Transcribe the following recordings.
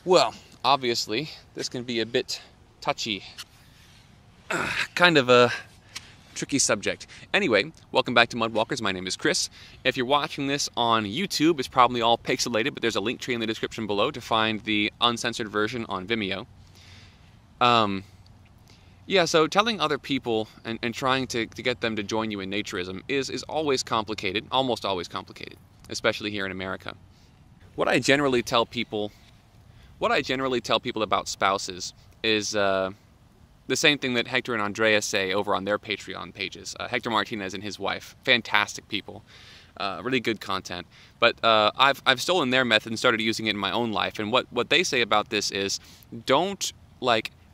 Well, obviously, this can be a bit touchy, kind of a tricky subject. Anyway, welcome back to Mudwalkers. My name is Chris. If you're watching this on YouTube, it's probably all pixelated, but there's a link tree in the description below to find the uncensored version on Vimeo. Yeah, so telling other people and trying to get them to join you in naturism is always complicated, almost always complicated, especially here in America. What I generally tell people about spouses is the same thing that Hector and Andrea say over on their Patreon pages. Hector Martinez and his wife, fantastic people, really good content. But I've stolen their method and started using it in my own life. And what they say about this is, don't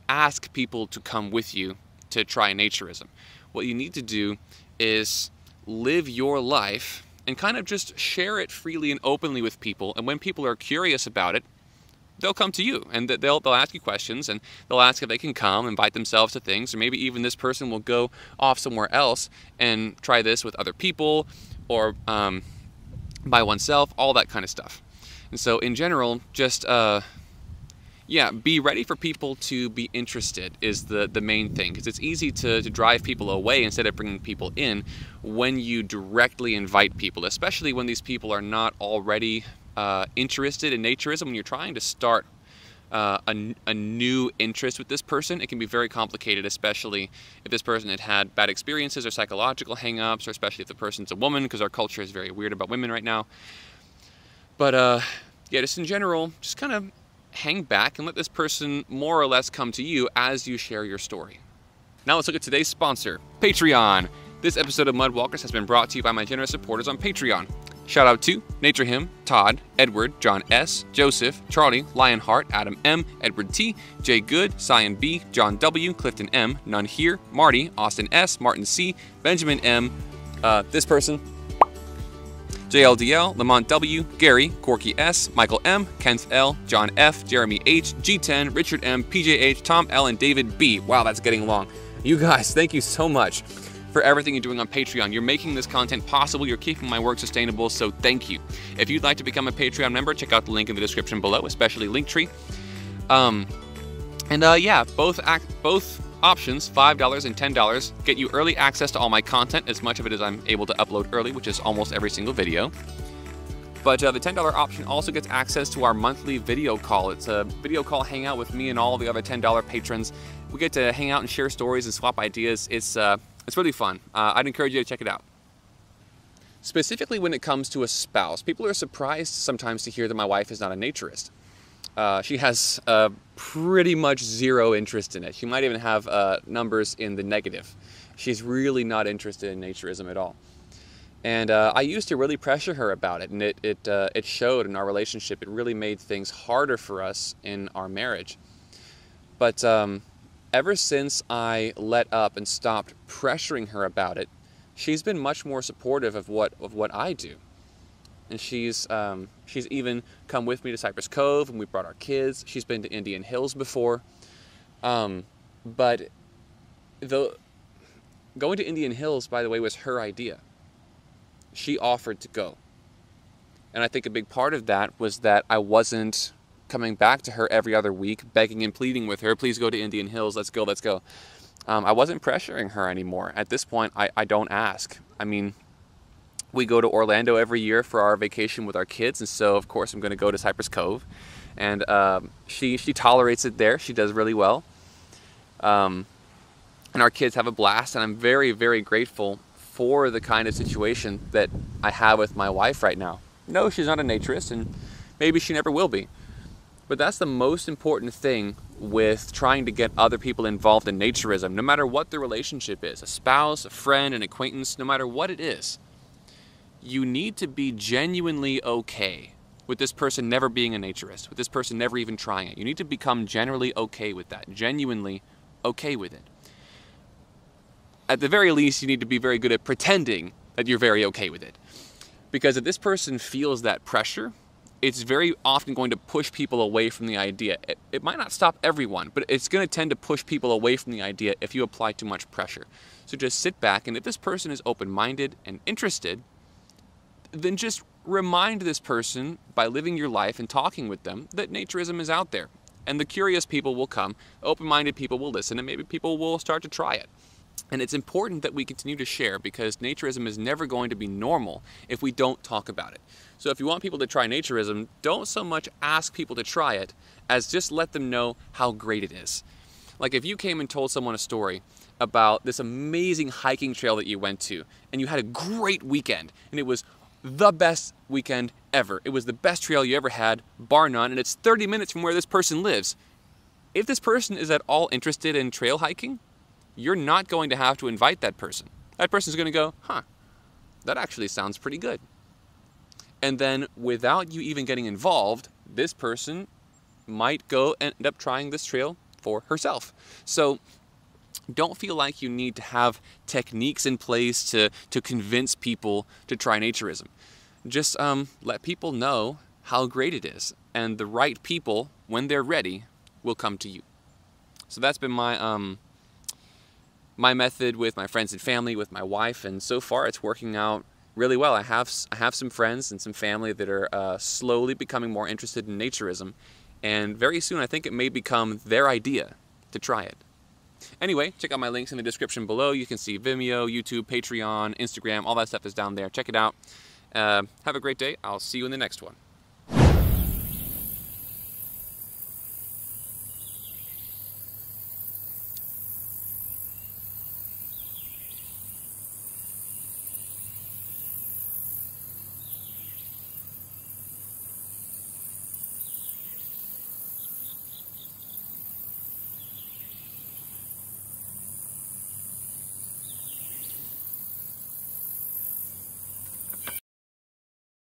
ask people to come with you to try naturism. What you need to do is live your life and kind of just share it freely and openly with people. And when people are curious about it, they'll come to you and they'll ask you questions, and they'll ask if they can come, invite themselves to things, or maybe even this person will go off somewhere else and try this with other people or by oneself, all that kind of stuff. And so in general, just yeah, be ready for people to be interested is the main thing, because it's easy to drive people away instead of bringing people in when you directly invite people, especially when these people are not already interested in naturism. When you're trying to start a new interest with this person, it can be very complicated, especially if this person had bad experiences or psychological hang-ups, or especially if the person's a woman, because our culture is very weird about women right now. But yeah, just in general, just kind of hang back and let this person more or less come to you as you share your story. Now let's look at today's sponsor, Patreon. This episode of Mudwalkers has been brought to you by my generous supporters on Patreon. Shout out to Naturism, Todd, Edward, John S., Joseph, Charlie, Lionheart, Adam M., Edward T., Jay Good, Cyan B., John W., Clifton M., None Here, Marty, Austin S., Martin C., Benjamin M., this person, JLDL, Lamont W., Gary, Corky S., Michael M., Kent L., John F., Jeremy H., G10, Richard M., PJH, Tom L., and David B. Wow, that's getting long. You guys, thank you so much for everything you're doing on Patreon. You're making this content possible. You're keeping my work sustainable, so thank you. If you'd like to become a Patreon member, check out the link in the description below, especially Linktree. Yeah, both options, $5 and $10, get you early access to all my content, as much of it as I'm able to upload early, which is almost every single video. But the $10 option also gets access to our monthly video call. It's a video call hangout with me and all the other $10 patrons. We get to hang out and share stories and swap ideas. It's really fun. I'd encourage you to check it out. Specifically when it comes to a spouse, people are surprised sometimes to hear that my wife is not a naturist. She has pretty much zero interest in it. She might even have numbers in the negative. She's really not interested in naturism at all. And I used to really pressure her about it, and it showed in our relationship. It really made things harder for us in our marriage. But ever since I let up and stopped pressuring her about it, she's been much more supportive of what I do. And she's even come with me to Cypress Cove, and we brought our kids. She's been to Indian Hills before. But going to Indian Hills, by the way, was her idea. She offered to go. And I think a big part of that was that I wasn't coming back to her every other week, begging and pleading with her, please go to Indian Hills, let's go, let's go. I wasn't pressuring her anymore. At this point, I don't ask. I mean, we go to Orlando every year for our vacation with our kids, and so of course I'm going to go to Cypress Cove. And she tolerates it there. She does really well. And our kids have a blast, and I'm very, very grateful for the kind of situation that I have with my wife right now. No, she's not a naturist, and maybe she never will be. But that's the most important thing with trying to get other people involved in naturism, no matter what the relationship is, a spouse, a friend, an acquaintance, no matter what it is. You need to be genuinely okay with this person never being a naturist, with this person never even trying it. You need to become generally okay with that, genuinely okay with it. At the very least, you need to be very good at pretending that you're very okay with it. Because if this person feels that pressure, it's very often going to push people away from the idea. It might not stop everyone, but it's going to tend to push people away from the idea if you apply too much pressure. So just sit back, and if this person is open-minded and interested, then just remind this person by living your life and talking with them that naturism is out there. And the curious people will come, open-minded people will listen, and maybe people will start to try it. And it's important that we continue to share, because naturism is never going to be normal if we don't talk about it. So if you want people to try naturism, don't so much ask people to try it as just let them know how great it is. Like if you came and told someone a story about this amazing hiking trail that you went to, and you had a great weekend, and it was the best weekend ever. It was the best trail you ever had, bar none, and it's 30 minutes from where this person lives. If this person is at all interested in trail hiking, you're not going to have to invite that person. That person's going to go, huh, that actually sounds pretty good. And then without you even getting involved, this person might go and end up trying this trail for herself. So don't feel like you need to have techniques in place to convince people to try naturism. Just let people know how great it is. And the right people, when they're ready, will come to you. So that's been my my method with my friends and family, with my wife, and so far it's working out really well. I have some friends and some family that are slowly becoming more interested in naturism, and very soon I think it may become their idea to try it. Anyway, check out my links in the description below. You can see Vimeo, YouTube, Patreon, Instagram, all that stuff is down there. Check it out. Have a great day. I'll see you in the next one.